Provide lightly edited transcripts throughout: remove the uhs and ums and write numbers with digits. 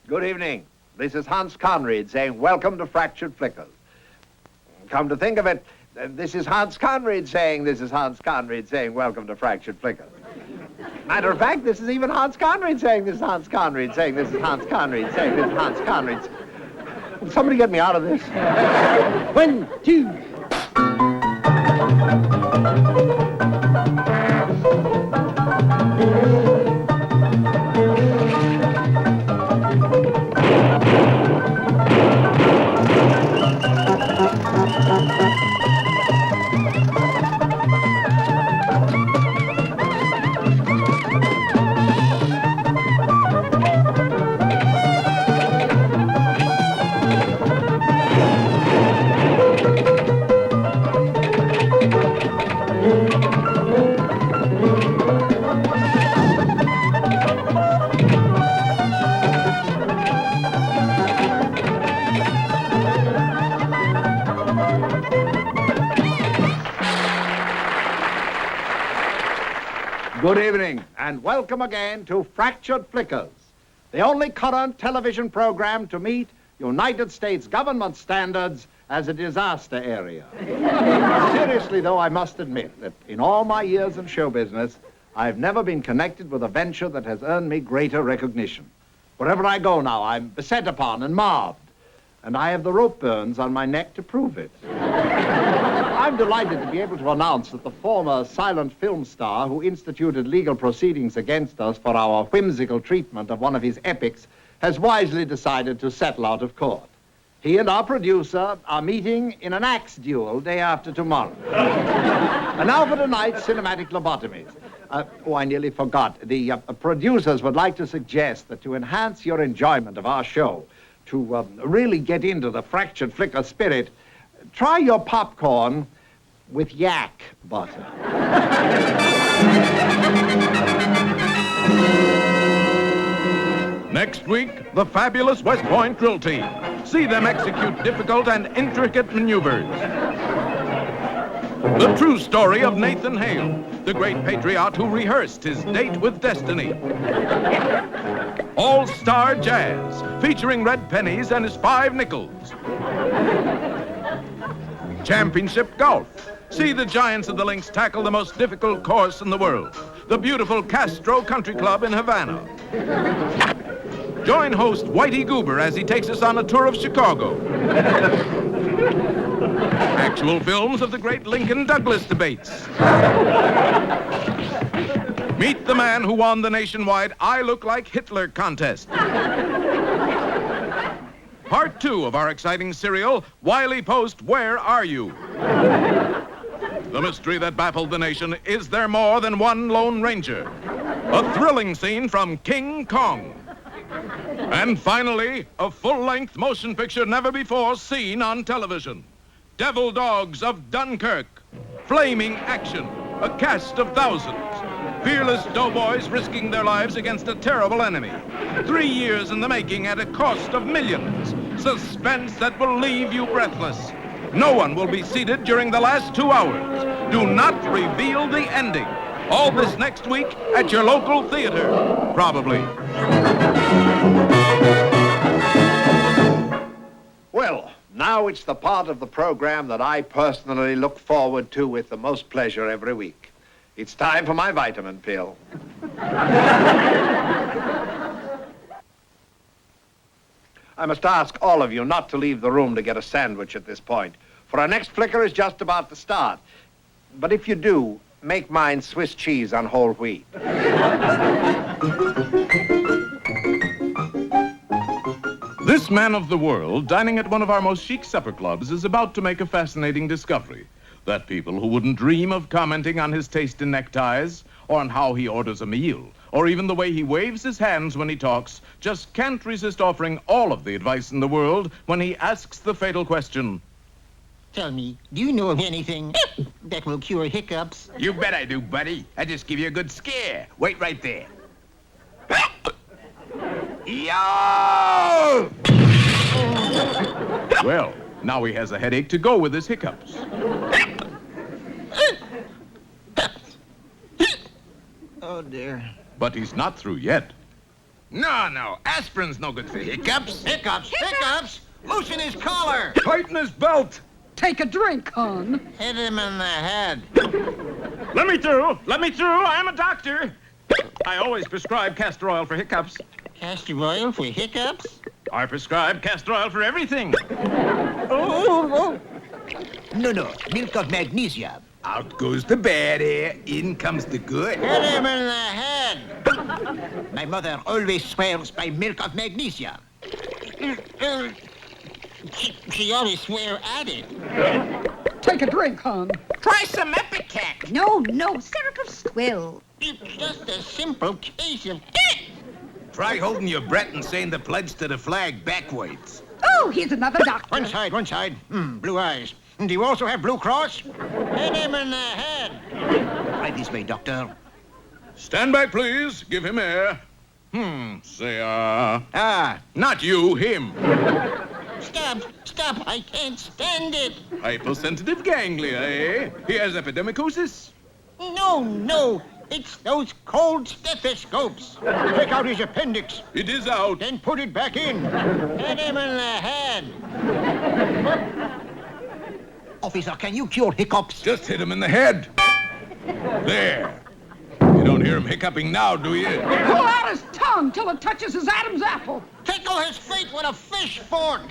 Good evening. This is Hans Conried saying welcome to Fractured Flickers. Come to think of it, this is Hans Conried saying welcome to Fractured Flickers. Matter of fact, this is even Hans Conried saying this is Hans Conried saying this is Hans Conried saying this is Hans Conried. Will somebody get me out of this? 1, 2. Good evening, and welcome again to Fractured Flickers, the only current television program to meet United States government standards as a disaster area. Seriously, though, I must admit that in all my years in show business, I've never been connected with a venture that has earned me greater recognition. Wherever I go now, I'm beset upon and mobbed, and I have the rope burns on my neck to prove it. I'm delighted to be able to announce that the former silent film star who instituted legal proceedings against us for our whimsical treatment of one of his epics has wisely decided to settle out of court. He and our producer are meeting in an axe duel day after tomorrow. And now for tonight's cinematic lobotomies. I nearly forgot. The producers would like to suggest that to enhance your enjoyment of our show, to really get into the Fractured Flicker spirit, try your popcorn with yak butter. Next week, the fabulous West Point drill team. See them execute difficult and intricate maneuvers. The true story of Nathan Hale, the great patriot who rehearsed his date with destiny. All-Star Jazz, featuring Red Pennies and his 5 nickels. Championship Golf. See the giants of the links tackle the most difficult course in the world, the beautiful Castro Country Club in Havana. Join host Whitey Goober as he takes us on a tour of Chicago. Actual films of the great Lincoln-Douglas debates. Meet the man who won the nationwide I Look Like Hitler contest. Part 2 of our exciting serial, Wiley Post, Where Are You? The mystery that baffled the nation, is there more than one Lone Ranger? A thrilling scene from King Kong. And finally, a full-length motion picture never before seen on television. Devil Dogs of Dunkirk. Flaming action, a cast of thousands. Fearless doughboys risking their lives against a terrible enemy. 3 years in the making at a cost of millions. Suspense that will leave you breathless. No one will be seated during the last 2 hours. Do not reveal the ending. All this next week at your local theater, probably. Well, now it's the part of the program that I personally look forward to with the most pleasure every week. It's time for my vitamin pill. I must ask all of you not to leave the room to get a sandwich at this point, for our next flicker is just about to start. But if you do, make mine Swiss cheese on whole wheat. This man of the world, dining at one of our most chic supper clubs, is about to make a fascinating discovery. That people who wouldn't dream of commenting on his taste in neckties, or on how he orders a meal, or even the way he waves his hands when he talks, just can't resist offering all of the advice in the world when he asks the fatal question. Tell me, do you know of anything that will cure hiccups? You bet I do, buddy. I just give you a good scare. Wait right there. Yo! Well, now he has a headache to go with his hiccups. Oh, dear. But he's not through yet. No. Aspirin's no good for hiccups. Hiccups! Hiccups! Loosen his collar! Tighten his belt. Take a drink, hon. Hit him in the head. Let me through. I'm a doctor. I always prescribe castor oil for hiccups. Castor oil for hiccups? I prescribe castor oil for everything. Oh. No, milk of magnesia. Out goes the bad air, in comes the good. Hit him in the head. My mother always swears by milk of magnesia. She always swear at it. Take a drink, hon. Try some Epicac. No, syrup of squill. It's just a simple case of... Try holding your breath and saying the pledge to the flag backwards. Oh, here's another doctor. One side. Blue eyes. Do you also have Blue Cross? Hit him in the head. Right this way, doctor. Stand back, please. Give him air. Say, not you, him. Stop. I can't stand it. Hypersensitive ganglia, eh? He has epidemicosis. No. It's those cold stethoscopes. Take out his appendix, It is out. then put it back in. Hit him in the head. Officer, can you cure hiccups? Just hit him in the head. There. You don't hear him hiccuping now, do you? Pull out his tongue till it touches his Adam's apple. Tickle his feet with a fish fork.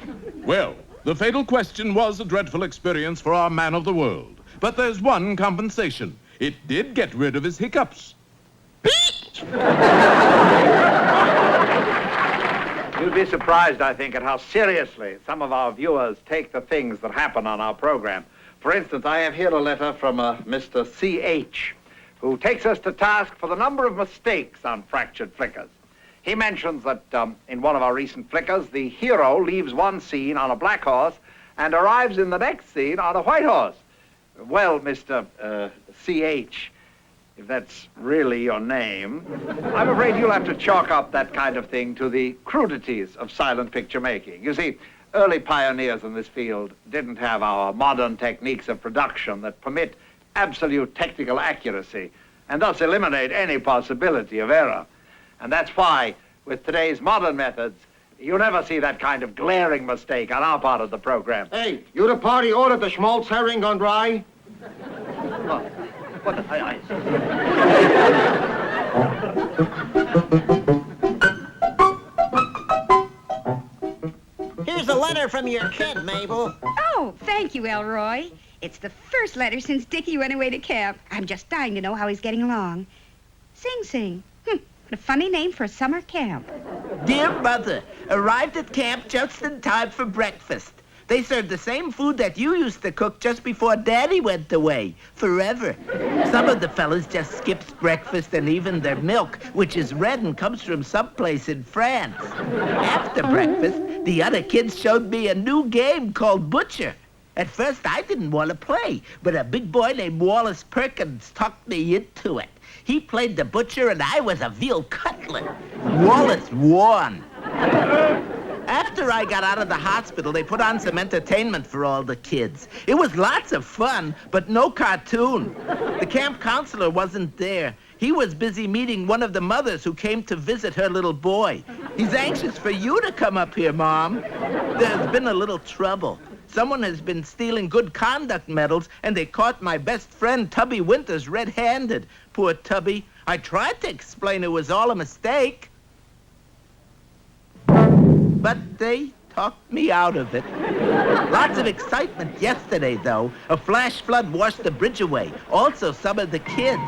Well, the fatal question was a dreadful experience for our man of the world. But there's one compensation. It did get rid of his hiccups. You'd be surprised, I think, at how seriously some of our viewers take the things that happen on our program. For instance, I have here a letter from Mr. C.H., who takes us to task for the number of mistakes on Fractured Flickers. He mentions that in one of our recent flickers, the hero leaves one scene on a black horse and arrives in the next scene on a white horse. Well, Mr. C.H., if that's really your name, I'm afraid you'll have to chalk up that kind of thing to the crudities of silent picture making. You see, early pioneers in this field didn't have our modern techniques of production that permit absolute technical accuracy and thus eliminate any possibility of error. And that's why, with today's modern methods, you never see that kind of glaring mistake on our part of the program. Hey, you the party ordered the schmaltz herring gone dry? Here's a letter from your kid, Mabel. Oh, thank you, Elroy. It's the first letter since Dickie went away to camp. I'm just dying to know how he's getting along. Sing Sing. What a funny name for a summer camp. Dear Mother, arrived at camp just in time for breakfast. They served the same food that you used to cook just before Daddy went away, forever. Some of the fellas just skips breakfast and even their milk, which is red and comes from someplace in France. After breakfast, the other kids showed me a new game called Butcher. At first, I didn't want to play, but a big boy named Wallace Perkins talked me into it. He played the butcher, and I was a veal cutlet. Wallace won. After I got out of the hospital, they put on some entertainment for all the kids. It was lots of fun, but no cartoon. The camp counselor wasn't there. He was busy meeting one of the mothers who came to visit her little boy. He's anxious for you to come up here, Mom. There's been a little trouble. Someone has been stealing good conduct medals, and they caught my best friend, Tubby Winters, red-handed. Poor Tubby. I tried to explain it was all a mistake. But they talked me out of it. Lots of excitement yesterday, though. A flash flood washed the bridge away. Also, some of the kids.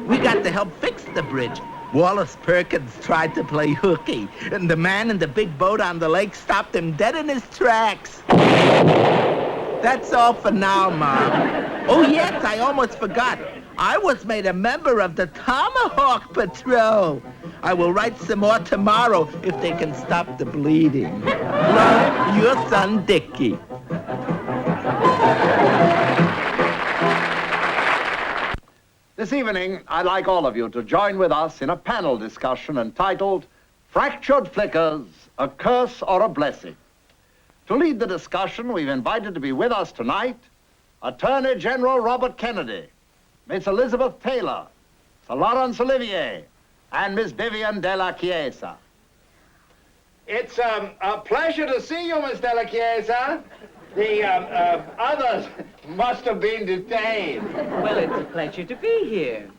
We got to help fix the bridge. Wallace Perkins tried to play hooky, and the man in the big boat on the lake stopped him dead in his tracks. That's all for now, Mom. Oh, yes, I almost forgot. I was made a member of the Tomahawk Patrol. I will write some more tomorrow if they can stop the bleeding. Love, your son, Dickie. This evening, I'd like all of you to join with us in a panel discussion entitled Fractured Flickers, a Curse or a Blessing. To lead the discussion, we've invited to be with us tonight Attorney General Robert Kennedy, Miss Elizabeth Taylor, Sir Laurence Olivier, and Miss Vivien Della Chiesa. It's a pleasure to see you, Miss Della Chiesa. The others must have been detained. Well, it's a pleasure to be here.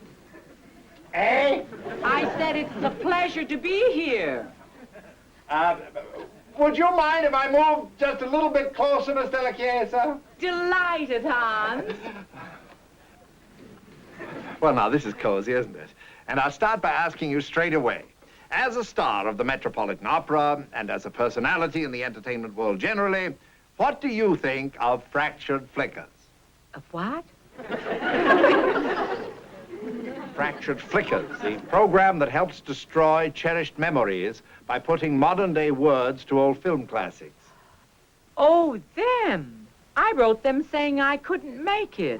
Eh? I said it's a pleasure to be here. Would you mind if I move just a little bit closer, Miss Della Chiesa? Delighted, Hans. Well, now, this is cozy, isn't it? And I'll start by asking you straight away. As a star of the Metropolitan Opera and as a personality in the entertainment world generally, what do you think of Fractured Flickers? Of what? Fractured Flickers, the program that helps destroy cherished memories by putting modern-day words to old film classics. Oh, them. I wrote them saying I couldn't make it.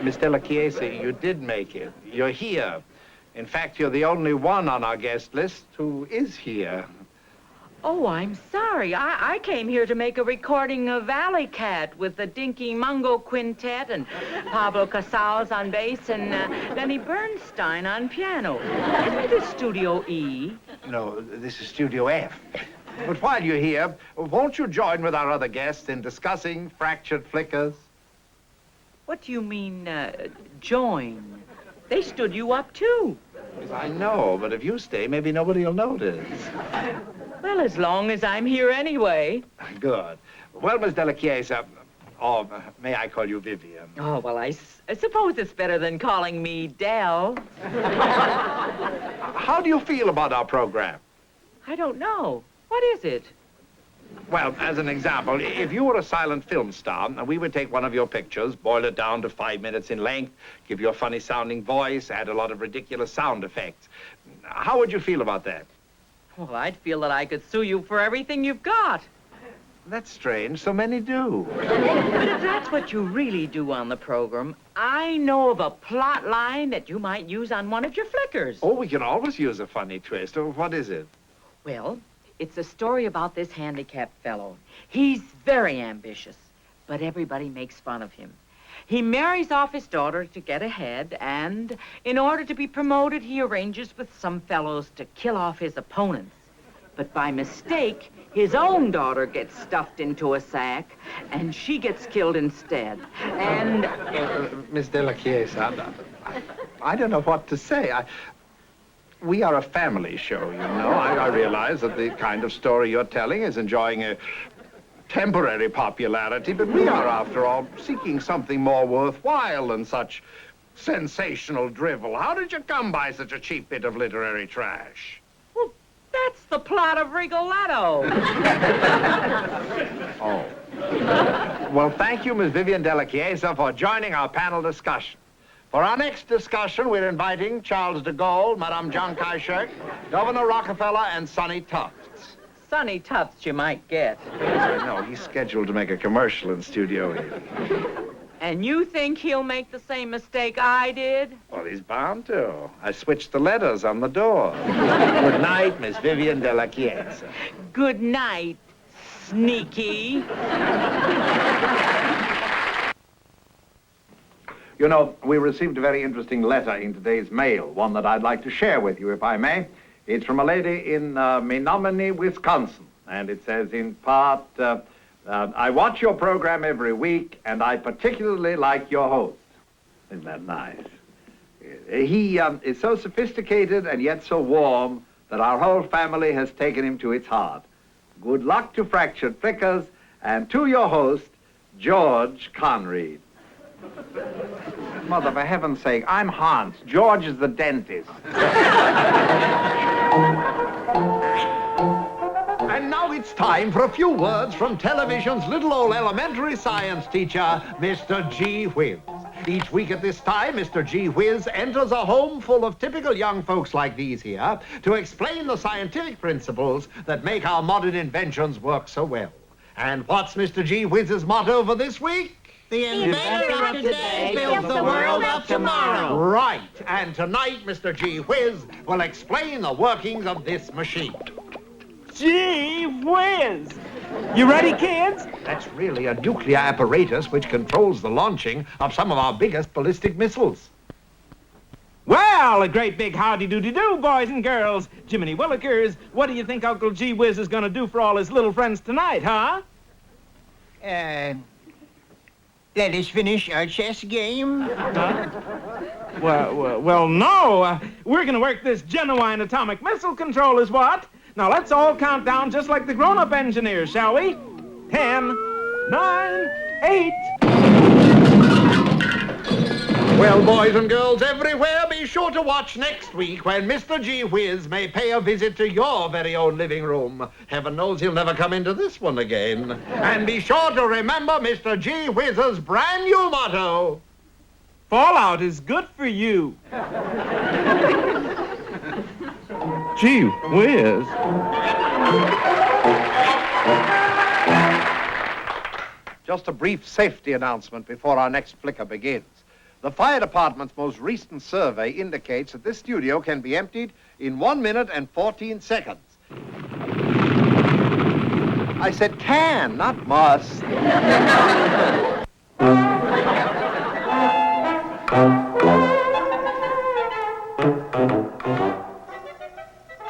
Miss Della Chiesa, you did make it. You're here. In fact, you're the only one on our guest list who is here. Oh, I'm sorry. I came here to make a recording of Alley Cat with the Dinky Mungo Quintet and Pablo Casals on bass and Lenny Bernstein on piano. Isn't this Studio E? No, this is Studio F. But while you're here, won't you join with our other guests in discussing Fractured Flickers? What do you mean, join? They stood you up, too. Yes, I know, but if you stay, maybe nobody will notice. Well, as long as I'm here anyway. Good. Well, Miss Della Chiesa, or may I call you Vivien? Oh, well, I suppose it's better than calling me Dell. How do you feel about our program? I don't know. What is it? Well, as an example, if you were a silent film star, and we would take one of your pictures, boil it down to 5 minutes in length, give you a funny-sounding voice, add a lot of ridiculous sound effects. How would you feel about that? Well, I'd feel that I could sue you for everything you've got. That's strange. So many do. But if that's what you really do on the program, I know of a plot line that you might use on one of your flickers. Oh, we can always use a funny twist. Oh, what is it? Well, it's a story about this handicapped fellow. He's very ambitious, but everybody makes fun of him. He marries off his daughter to get ahead, and in order to be promoted, he arranges with some fellows to kill off his opponents. But by mistake, his own daughter gets stuffed into a sack, and she gets killed instead. And... Miss Della Chiesa, I don't know what to say. We are a family show, you know. I realize that the kind of story you're telling is enjoying a temporary popularity, but we are, after all, seeking something more worthwhile than such sensational drivel. How did you come by such a cheap bit of literary trash? Well, that's the plot of Rigoletto. Oh. Well, thank you, Miss Vivien Della Chiesa, for joining our panel discussion. For our next discussion, we're inviting Charles de Gaulle, Madame John Kai-shek, Governor Rockefeller, and Sonny Tufts. Sonny Tufts you might get. No, he's scheduled to make a commercial in Studio E. And you think he'll make the same mistake I did? Well, he's bound to. I switched the letters on the door. Good night, Miss Vivien Della Chiesa. Good night, sneaky. You know, we received a very interesting letter in today's mail, one that I'd like to share with you, if I may. It's from a lady in Menominee, Wisconsin, and it says in part, I watch your program every week, and I particularly like your host. Isn't that nice? He is so sophisticated and yet so warm that our whole family has taken him to its heart. Good luck to Fractured Flickers, and to your host, George Conread. Mother, for heaven's sake, I'm Hans. George is the dentist. And now it's time for a few words from television's little old elementary science teacher, Mr. G. Whiz. Each week at this time, Mr. G. Whiz enters a home full of typical young folks like these here to explain the scientific principles that make our modern inventions work so well. And what's Mr. G. Whiz's motto for this week? The inventor of today builds the world of tomorrow. Right. And tonight, Mr. G. Whiz will explain the workings of this machine. Gee whiz! You ready, kids? That's really a nuclear apparatus which controls the launching of some of our biggest ballistic missiles. Well, Well, a great big howdy-doody-do, boys and girls. Jiminy Willikers, what do you think Uncle Gee Whiz is going to do for all his little friends tonight, huh? Let us finish our chess game. Well, no. We're going to work this genuine atomic missile control is what? Now, let's all count down just like the grown-up engineers, shall we? 10, 9, 8... Well, boys and girls everywhere, be sure to watch next week when Mr. Gee Whiz may pay a visit to your very own living room. Heaven knows he'll never come into this one again. And be sure to remember Mr. Gee Whiz's brand new motto. Fallout is good for you. Gee Whiz. Just a brief safety announcement before our next flicker begins. The fire department's most recent survey indicates that this studio can be emptied in 1 minute and 14 seconds. I said can, not must.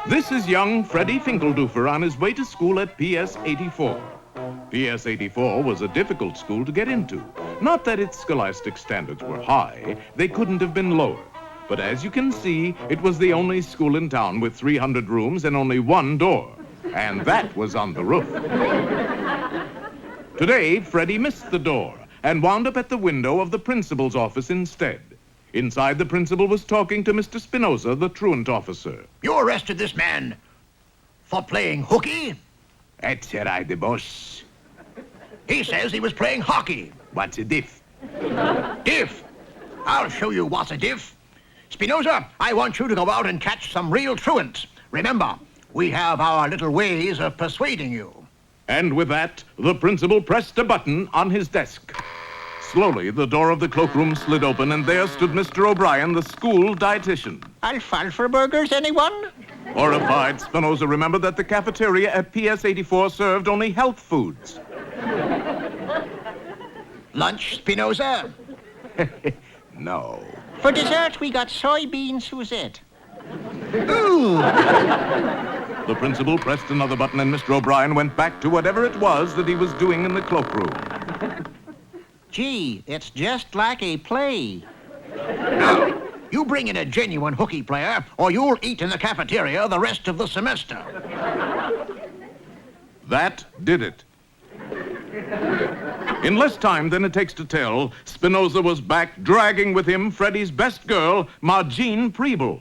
This is young Freddie Finkeldofer on his way to school at PS 84. PS 84 was a difficult school to get into. Not that its scholastic standards were high, they couldn't have been lower. But as you can see, it was the only school in town with 300 rooms and only one door. And that was on the roof. Today, Freddie missed the door and wound up at the window of the principal's office instead. Inside, the principal was talking to Mr. Spinoza, the truant officer. You arrested this man for playing hooky? That's right, the boss. He says he was playing hockey. What's a diff? Diff? I'll show you what's a diff. Spinoza, I want you to go out and catch some real truants. Remember, we have our little ways of persuading you. And with that, the principal pressed a button on his desk. Slowly, the door of the cloakroom slid open, and there stood Mr. O'Brien, the school dietitian. Alfalfa burgers, anyone? Horrified, Spinoza remembered that the cafeteria at PS 84 served only health foods. Lunch, Spinoza? No. For dessert, we got soybean Suzette. Ooh! The principal pressed another button, and Mr. O'Brien went back to whatever it was that he was doing in the cloakroom. Gee, it's just like a play. Now, you bring in a genuine hooky player, or you'll eat in the cafeteria the rest of the semester. That did it. In less time than it takes to tell, Spinoza was back, dragging with him Freddie's best girl, Margene Preble.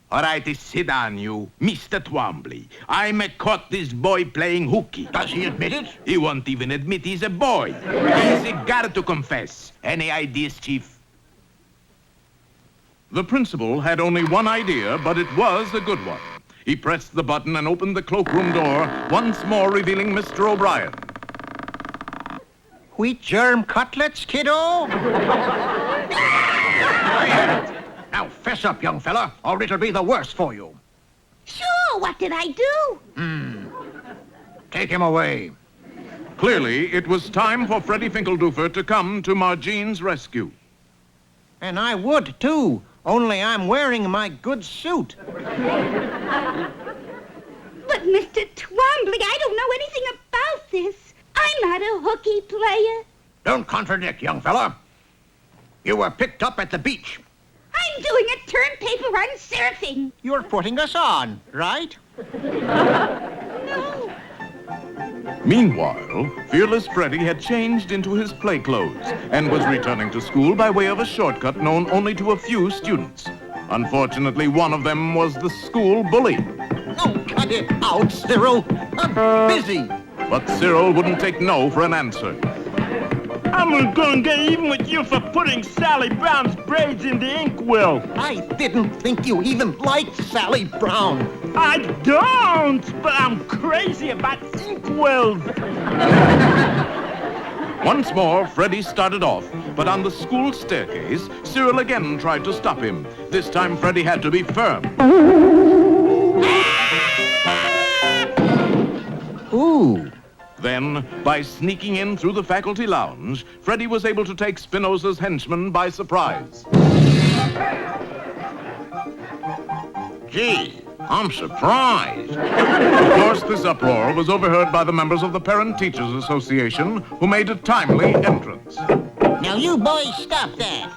All right, sit down, you. Mr. Twombly. I caught this boy playing hooky. Does he admit it? He won't even admit he's a boy. He's got to confess. Any ideas, Chief? The principal had only one idea, but it was a good one. He pressed the button and opened the cloakroom door, once more revealing Mr. O'Brien. Wheat germ cutlets, kiddo? Now, fess up, young fella, or it'll be the worse for you. Sure, what did I do? Take him away. Clearly, it was time for Freddie Finkeldofer to come to Margene's rescue. And I would, too, only I'm wearing my good suit. But, Mr. Twombly, I don't know anything about this. I'm not a hooky player. Don't contradict, young fella. You were picked up at the beach. I'm doing a turn paper run surfing. You're putting us on, right? No. Meanwhile, fearless Freddie had changed into his play clothes and was returning to school by way of a shortcut known only to a few students. Unfortunately, one of them was the school bully. Oh, cut it out, Cyril. I'm busy. But Cyril wouldn't take no for an answer. I'm gonna get even with you for putting Sally Brown's braids in the inkwell. I didn't think you even liked Sally Brown. I don't, but I'm crazy about inkwells. Once more, Freddie started off, but on the school staircase, Cyril again tried to stop him. This time, Freddie had to be firm. Ooh. Then, by sneaking in through the faculty lounge, Freddie was able to take Spinoza's henchman by surprise. Gee, I'm surprised. Of course, this uproar was overheard by the members of the Parent Teachers Association, who made a timely entrance. Now you boys stop that.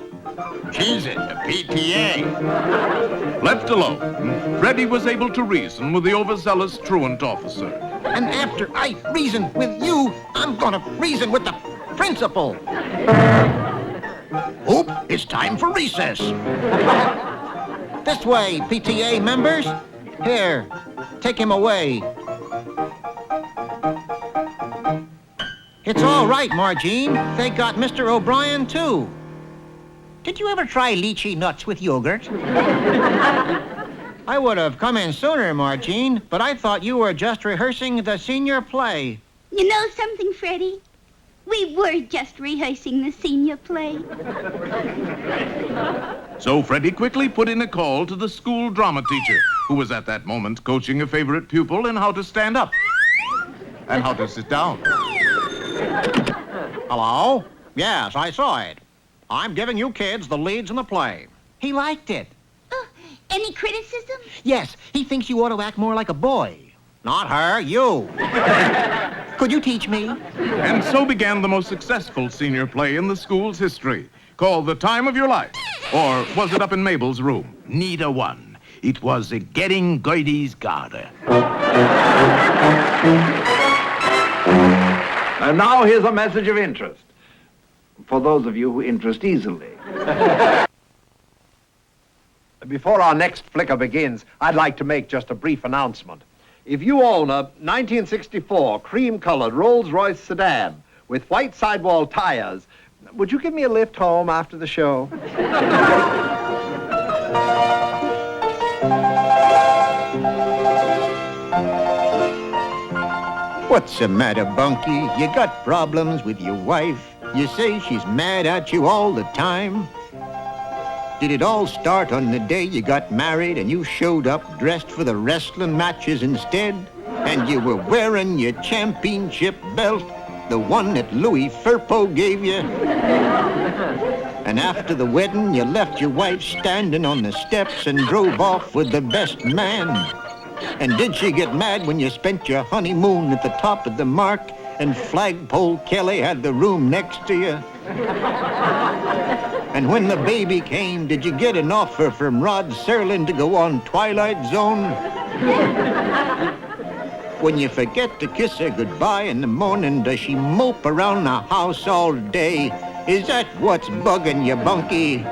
She's in the PTA. Left alone, Freddie was able to reason with the overzealous truant officer. And after I reason with you, I'm gonna reason with the principal. Oop, it's time for recess. This way, PTA members. Here, take him away. It's all right, Margene. They got Mr. O'Brien, too. Did you ever try lychee nuts with yogurt? I would have come in sooner, Margene, but I thought you were just rehearsing the senior play. You know something, Freddie? We were just rehearsing the senior play. So Freddie quickly put in a call to the school drama teacher, who was at that moment coaching a favorite pupil in how to stand up and how to sit down. Hello? Yes, I saw it. I'm giving you kids the leads in the play. He liked it. Any criticism? Yes, he thinks you ought to act more like a boy. Not her, you. Could you teach me? And so began the most successful senior play in the school's history, called The Time of Your Life. Or was it up in Mabel's room? Neither one. It was a Getting Goity's Garter. And now here's a message of interest. For those of you who interest easily. Before our next flicker begins, I'd like to make just a brief announcement. If you own a 1964 cream-colored Rolls-Royce sedan with white sidewall tires, would you give me a lift home after the show? What's the matter, Bunky? You got problems with your wife? You say she's mad at you all the time? Did it all start on the day you got married and you showed up dressed for the wrestling matches instead? And you were wearing your championship belt, the one that Louis Firpo gave you? And after the wedding, you left your wife standing on the steps and drove off with the best man? And did she get mad when you spent your honeymoon at the top of the mark and Flagpole Kelly had the room next to you? And when the baby came, did you get an offer from Rod Serling to go on Twilight Zone? When you forget to kiss her goodbye in the morning, does she mope around the house all day? Is that what's bugging you, Bunky?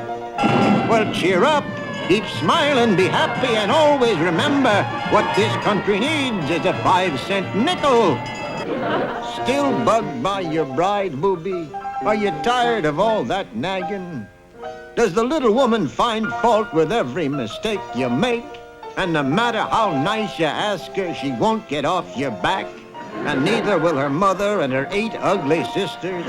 Well, cheer up. Keep smiling, be happy, and always remember what this country needs is a 5-cent nickel. Still bugged by your bride, booby? Are you tired of all that nagging? Does the little woman find fault with every mistake you make? And no matter how nice you ask her, she won't get off your back? And neither will her mother and her 8 ugly sisters.